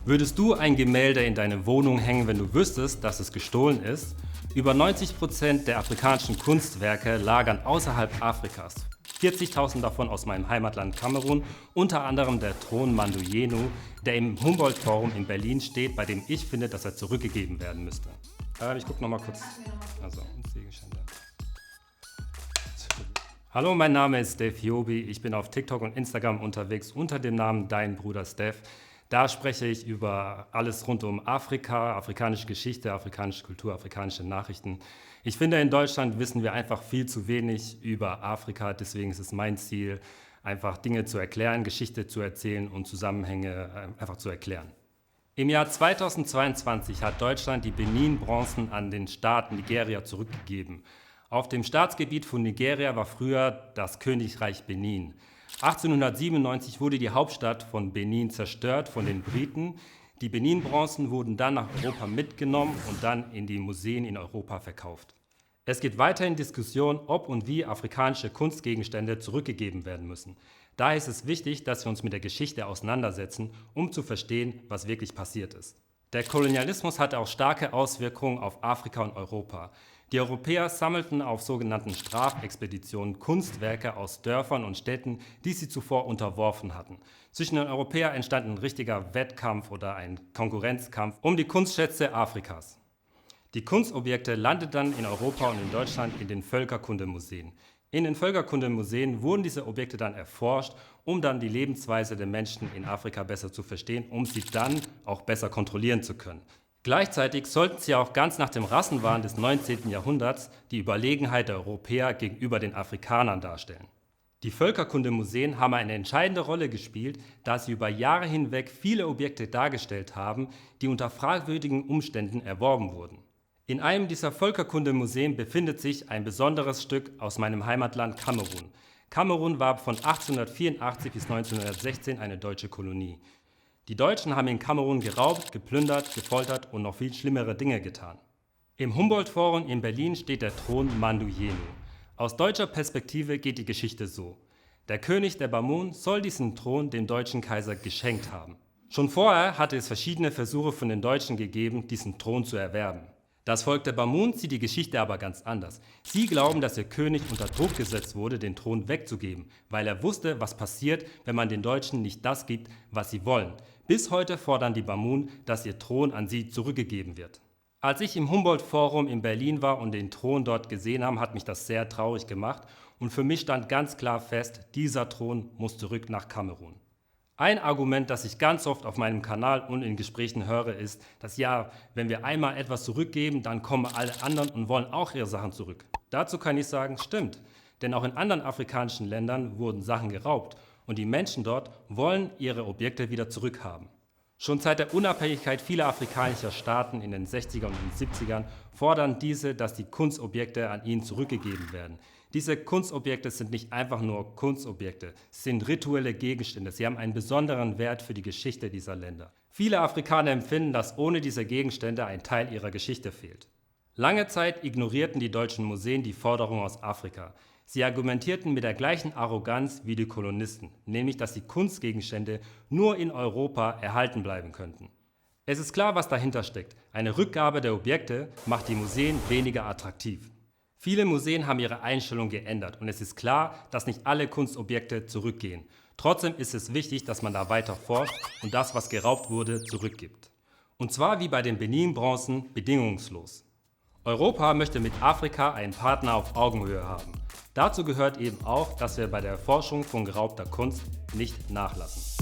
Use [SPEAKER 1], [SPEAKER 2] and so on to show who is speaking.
[SPEAKER 1] Würdest du ein Gemälde in deine Wohnung hängen, wenn du wüsstest, dass es gestohlen ist? Über 90% der afrikanischen Kunstwerke lagern außerhalb Afrikas. 40.000 davon aus meinem Heimatland Kamerun, unter anderem der Thron Mandoyenu, der im Humboldt-Forum in Berlin steht, bei dem ich finde, dass er zurückgegeben werden müsste. Ich gucke nochmal kurz. Hallo, mein Name ist Steph Jobi. Ich bin auf TikTok und Instagram unterwegs unter dem Namen Dein Bruder Steph. Da spreche ich über alles rund um Afrika, afrikanische Geschichte, afrikanische Kultur, afrikanische Nachrichten. Ich finde, in Deutschland wissen wir einfach viel zu wenig über Afrika. Deswegen ist es mein Ziel, einfach Dinge zu erklären, Geschichte zu erzählen und Zusammenhänge einfach zu erklären. Im Jahr 2022 hat Deutschland die Benin-Bronzen an den Staat Nigeria zurückgegeben. Auf dem Staatsgebiet von Nigeria war früher das Königreich Benin. 1897 wurde die Hauptstadt von Benin zerstört von den Briten. Die Benin-Bronzen wurden dann nach Europa mitgenommen und dann in die Museen in Europa verkauft. Es gibt weiterhin Diskussionen, ob und wie afrikanische Kunstgegenstände zurückgegeben werden müssen. Daher ist es wichtig, dass wir uns mit der Geschichte auseinandersetzen, um zu verstehen, was wirklich passiert ist. Der Kolonialismus hatte auch starke Auswirkungen auf Afrika und Europa. Die Europäer sammelten auf sogenannten Strafexpeditionen Kunstwerke aus Dörfern und Städten, die sie zuvor unterworfen hatten. Zwischen den Europäern entstand ein richtiger Wettkampf oder ein Konkurrenzkampf um die Kunstschätze Afrikas. Die Kunstobjekte landeten dann in Europa und in Deutschland in den Völkerkundemuseen. In den Völkerkundemuseen wurden diese Objekte dann erforscht, um dann die Lebensweise der Menschen in Afrika besser zu verstehen, um sie dann auch besser kontrollieren zu können. Gleichzeitig sollten sie auch ganz nach dem Rassenwahn des 19. Jahrhunderts die Überlegenheit der Europäer gegenüber den Afrikanern darstellen. Die Völkerkundemuseen haben eine entscheidende Rolle gespielt, da sie über Jahre hinweg viele Objekte dargestellt haben, die unter fragwürdigen Umständen erworben wurden. In einem dieser Völkerkundemuseen befindet sich ein besonderes Stück aus meinem Heimatland Kamerun. Kamerun war von 1884 bis 1916 eine deutsche Kolonie. Die Deutschen haben in Kamerun geraubt, geplündert, gefoltert und noch viel schlimmere Dinge getan. Im Humboldt-Forum in Berlin steht der Thron Mandoyenu. Aus deutscher Perspektive geht die Geschichte so: Der König der Bamun soll diesen Thron dem deutschen Kaiser geschenkt haben. Schon vorher hatte es verschiedene Versuche von den Deutschen gegeben, diesen Thron zu erwerben. Das Volk der Bamun sieht die Geschichte aber ganz anders. Sie glauben, dass ihr König unter Druck gesetzt wurde, den Thron wegzugeben, weil er wusste, was passiert, wenn man den Deutschen nicht das gibt, was sie wollen. Bis heute fordern die Bamun, dass ihr Thron an sie zurückgegeben wird. Als ich im Humboldt-Forum in Berlin war und den Thron dort gesehen habe, hat mich das sehr traurig gemacht und für mich stand ganz klar fest, dieser Thron muss zurück nach Kamerun. Ein Argument, das ich ganz oft auf meinem Kanal und in Gesprächen höre, ist, dass ja, wenn wir einmal etwas zurückgeben, dann kommen alle anderen und wollen auch ihre Sachen zurück. Dazu kann ich sagen, stimmt, denn auch in anderen afrikanischen Ländern wurden Sachen geraubt und die Menschen dort wollen ihre Objekte wieder zurückhaben. Schon seit der Unabhängigkeit vieler afrikanischer Staaten in den 60er und den 70ern fordern diese, dass die Kunstobjekte an ihnen zurückgegeben werden. Diese Kunstobjekte sind nicht einfach nur Kunstobjekte, sie sind rituelle Gegenstände, sie haben einen besonderen Wert für die Geschichte dieser Länder. Viele Afrikaner empfinden, dass ohne diese Gegenstände ein Teil ihrer Geschichte fehlt. Lange Zeit ignorierten die deutschen Museen die Forderungen aus Afrika. Sie argumentierten mit der gleichen Arroganz wie die Kolonisten, nämlich dass die Kunstgegenstände nur in Europa erhalten bleiben könnten. Es ist klar, was dahinter steckt. Eine Rückgabe der Objekte macht die Museen weniger attraktiv. Viele Museen haben ihre Einstellung geändert und es ist klar, dass nicht alle Kunstobjekte zurückgehen. Trotzdem ist es wichtig, dass man da weiter forscht und das, was geraubt wurde, zurückgibt. Und zwar wie bei den Benin-Bronzen bedingungslos. Europa möchte mit Afrika einen Partner auf Augenhöhe haben. Dazu gehört eben auch, dass wir bei der Erforschung von geraubter Kunst nicht nachlassen.